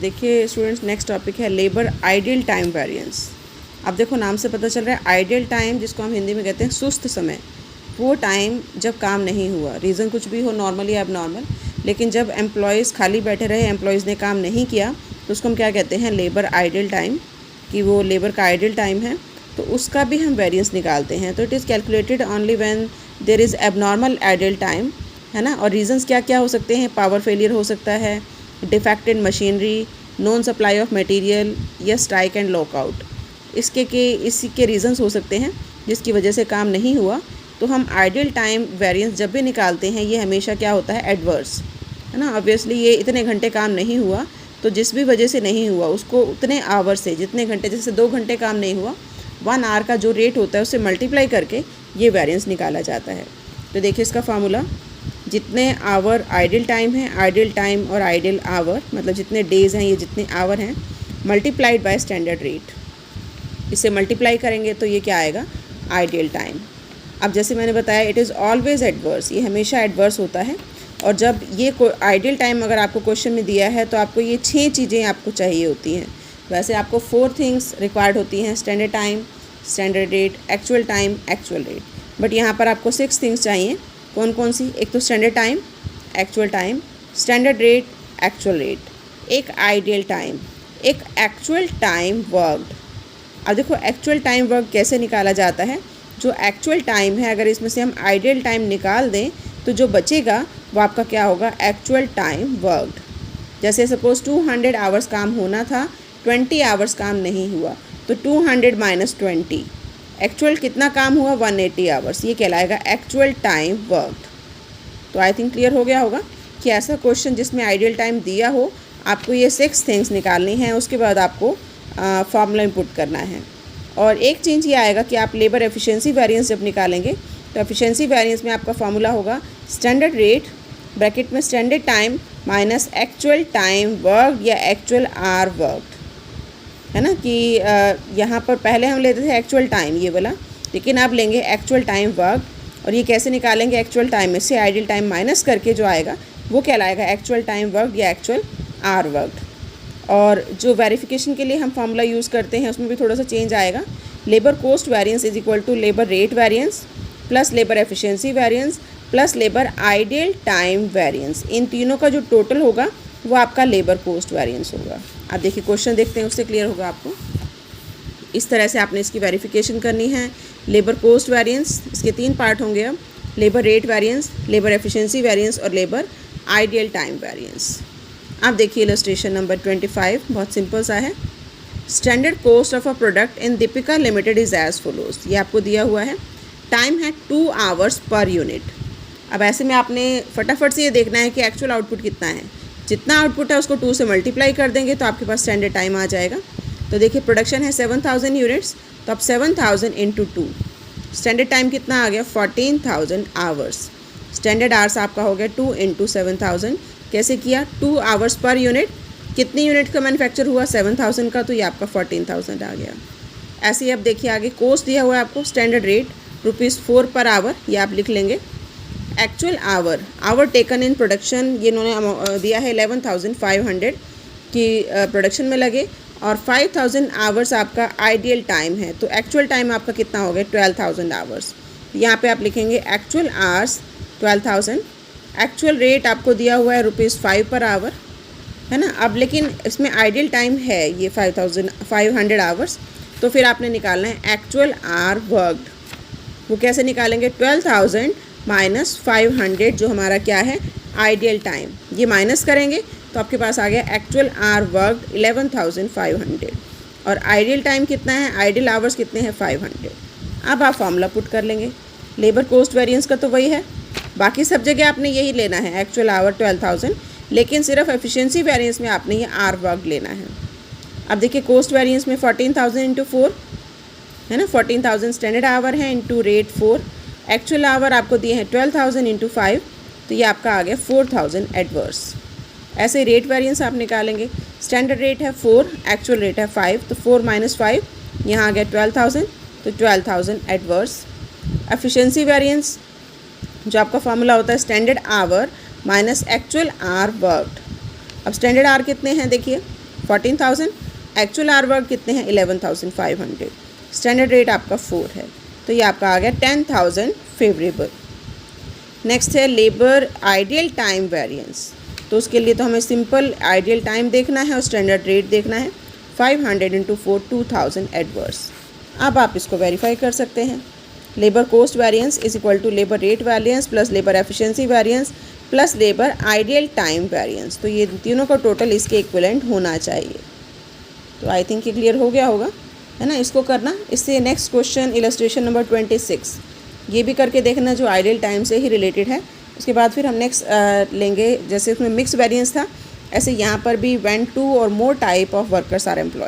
देखिए students, next topic है labour ideal time variance. अब देखो नाम से पता चल रहा है आइडियल टाइम, जिसको हम हिंदी में कहते हैं सुस्त समय। वो टाइम जब काम नहीं हुआ, रीज़न कुछ भी हो, नॉर्मल या एबनॉर्मल, लेकिन जब एम्प्लॉयज़ खाली बैठे रहे, एम्प्लॉयज़ ने काम नहीं किया, तो उसको हम क्या कहते हैं, लेबर आइडियल टाइम, कि वो लेबर का आइडियल टाइम है। तो उसका भी हम वेरिएंस निकालते हैं। तो it is calculated only when there is abnormal ideal time, है ना। और रीजंस क्या क्या हो सकते हैं, पावर फेलियर हो सकता है, defect in machinery, non supply of material, या स्ट्राइक एंड लॉकआउट। इसी के रीजंस हो सकते हैं जिसकी वजह से काम नहीं हुआ। तो हम आइडियल टाइम वेरिएंस जब भी निकालते हैं, ये हमेशा क्या होता है, एडवर्स, है ना। ऑब्वियसली ये इतने घंटे काम नहीं हुआ, तो जिस भी वजह से नहीं हुआ उसको उतने आवर से, जितने घंटे, जैसे 2 घंटे काम नहीं हुआ, 1 आवर का जो रेट होता है उससे मल्टीप्लाई करके ये वेरिएंस निकाला जाता है। तो देखिए इसका फार्मूला, जितने आवर आइडियल टाइम है, आइडियल टाइम और आइडियल आवर, मतलब जितने डेज़ हैं ये जितने आवर हैं, मल्टीप्लाइड बाय स्टैंडर्ड रेट। इसे मल्टीप्लाई करेंगे तो ये क्या आएगा, आइडियल टाइम। अब जैसे मैंने बताया, इट इज़ ऑलवेज एडवर्स, ये हमेशा एडवर्स होता है। और जब ये आइडियल टाइम अगर आपको क्वेश्चन में दिया है तो आपको ये 6 चीज़ें आपको चाहिए होती हैं। वैसे आपको 4 थिंग्स रिक्वायर्ड होती हैं, standard time, standard rate, actual time, actual rate. But यहाँ पर आपको 6 थिंग्स चाहिए। कौन कौन सी? एक तो standard time, actual time, standard rate, actual rate, एक आइडियल टाइम, एक एक्चुअल टाइम वर्कड। अब देखो एक्चुअल टाइम वर्क कैसे निकाला जाता है। जो एक्चुअल टाइम है, अगर इसमें से हम आइडियल टाइम निकाल दें तो जो बचेगा वो आपका क्या होगा, एक्चुअल टाइम वर्कड। जैसे सपोज 200 आवर्स काम होना था, 20 आवर्स काम नहीं हुआ, तो 200 माइनस 20, एक्चुअल कितना काम हुआ, 180 आवर्स, ये कहलाएगा एक्चुअल टाइम वर्कड। तो आई थिंक क्लियर हो गया होगा कि ऐसा क्वेश्चन जिसमें आइडियल टाइम दिया हो, आपको ये 6 थिंग्स निकालनी है, उसके बाद आपको फार्मूला इनपुट करना है। और एक चीज़ ये आएगा कि आप लेबर एफिशिएंसी वेरिएंस जब निकालेंगे तो एफिशिएंसी वेरिएंस में आपका फार्मूला होगा स्टैंडर्ड रेट ब्रैकेट में standard time minus actual time work या एक्चुअल आवर वर्कड, है ना। कि यहाँ पर पहले हम लेते थे एक्चुअल टाइम ये वाला, लेकिन अब लेंगे एक्चुअल टाइम वर्क। और ये कैसे निकालेंगे, एक्चुअल टाइम में से आइडियल टाइम माइनस करके जो आएगा वो कहलाएगा एक्चुअल टाइम वर्क या एक्चुअल आवर वर्कड। और जो वेरिफिकेशन के लिए हम फार्मूला यूज़ करते हैं उसमें भी थोड़ा सा चेंज आएगा। Labour cost variance is equal to labour rate variance plus labour efficiency variance plus labour ideal time variance. इन तीनों का जो टोटल होगा वो आपका लेबर कॉस्ट वेरिएंस होगा। आप देखिए क्वेश्चन देखते हैं, उससे क्लियर होगा आपको। इस तरह से आपने इसकी वेरिफिकेशन करनी है। लेबर कॉस्ट वेरिएंस, इसके 3 पार्ट होंगे अब, labour rate variance, labour efficiency variance और लेबर आइडियल टाइम वेरिएंस। आप देखिए इलस्ट्रेशन नंबर 25, बहुत सिंपल सा है। Standard cost of a product in Deepika limited is as follows. ये आपको दिया हुआ है, टाइम है 2 आवर्स पर यूनिट। अब ऐसे में आपने फटाफट से ये देखना है कि एक्चुअल आउटपुट कितना है। जितना आउटपुट है उसको 2 से मल्टीप्लाई कर देंगे तो आपके पास स्टैंडर्ड टाइम आ जाएगा। तो देखिए प्रोडक्शन है 7000 यूनिट्स, तो अब 7000 इंटू 2, स्टैंडर्ड टाइम कितना आ गया, 14000 आवर्स। स्टैंडर्ड आवर्स आपका हो गया 2 इंटू 7000। कैसे किया, 2 आवर्स पर यूनिट, कितनी यूनिट का मैन्युफैक्चर हुआ, 7000 का, तो ये आपका 14000 आ गया। ऐसे ही अब देखिए आगे कॉस्ट दिया हुआ है आपको, स्टैंडर्ड रेट ₹4 पर आवर, ये आप लिख लेंगे। Actual our taken in production, ये इन्होंने दिया है 11500 की प्रोडक्शन में लगे, और 5000 आवर्स आपका आइडियल टाइम है। तो एक्चुअल टाइम आपका कितना हो गया, 12000 आवर्स। यहाँ पे आप लिखेंगे एक्चुअल आवर्स 12000। एक्चुअल रेट आपको दिया हुआ है ₹5 पर आवर, है ना। अब लेकिन इसमें आइडियल टाइम है ये 500 आवर्स, तो फिर आपने निकालना है एक्चुअल आवर वर्कड। वो कैसे निकालेंगे, 12000 माइनस 500 जो हमारा क्या है, आइडियल टाइम, ये माइनस करेंगे तो आपके पास आ गया एक्चुअल आवर वर्कड 11500। और आइडियल टाइम कितना है, आइडियल आवर्स कितने हैं, 500। अब आप फार्मूला पुट कर लेंगे। लेबर कॉस्ट वेरिएंस का तो वही है, बाकी सब जगह आपने यही लेना है, एक्चुअल आवर 12000, लेकिन सिर्फ एफिशिएंसी वेरिएंस में आपने ये आवर वर्क लेना है। अब देखिए कॉस्ट वेरिएंस में 14000 इंटू 4, है ना, 14000 स्टैंडर्ड आवर है इंटू रेट 4। एक्चुअल आवर आपको दिए हैं 12000 इंटू 5, तो ये आपका आ गया 4000 एडवर्स। ऐसे रेट वेरिएंस आप निकालेंगे। स्टैंडर्ड रेट है 4, एक्चुअल रेट है 5, तो 4 माइनस 5 यहाँ आ गया 12000, तो 12000 एडवर्स। एफिशिएंसी वेरिएंस जो आपका फार्मूला होता है standard our minus actual our worked. अब स्टैंडर्ड आवर कितने हैं देखिए, 14,000, एक्चुअल आवर वर्क कितने हैं 11,500, स्टैंडर्ड रेट आपका 4 है, तो ये आपका आ गया 10,000 फेवरेबल। नेक्स्ट है लेबर आइडियल टाइम वेरिएंस, तो उसके लिए तो हमें सिंपल आइडियल टाइम देखना है और स्टैंडर्ड रेट देखना है। 500 इंटू 4 2000 एडवर्स। अब आप इसको वेरीफाई कर सकते हैं। Labour cost variance is equal to labour rate variance plus labour efficiency variance plus labour ideal time variance, तो ये तीनों का टोटल इसके इक्विवेलेंट होना चाहिए। तो आई थिंक ये क्लियर हो गया होगा, है ना। इसको करना, इससे नेक्स्ट क्वेश्चन इलस्ट्रेशन नंबर 26, ये भी करके देखना जो आइडियल टाइम से ही रिलेटेड है। उसके बाद फिर हम नेक्स्ट लेंगे, जैसे उसमें मिक्स वेरिएंस था, ऐसे यहाँ पर भी when 2 or more type of workers are employed.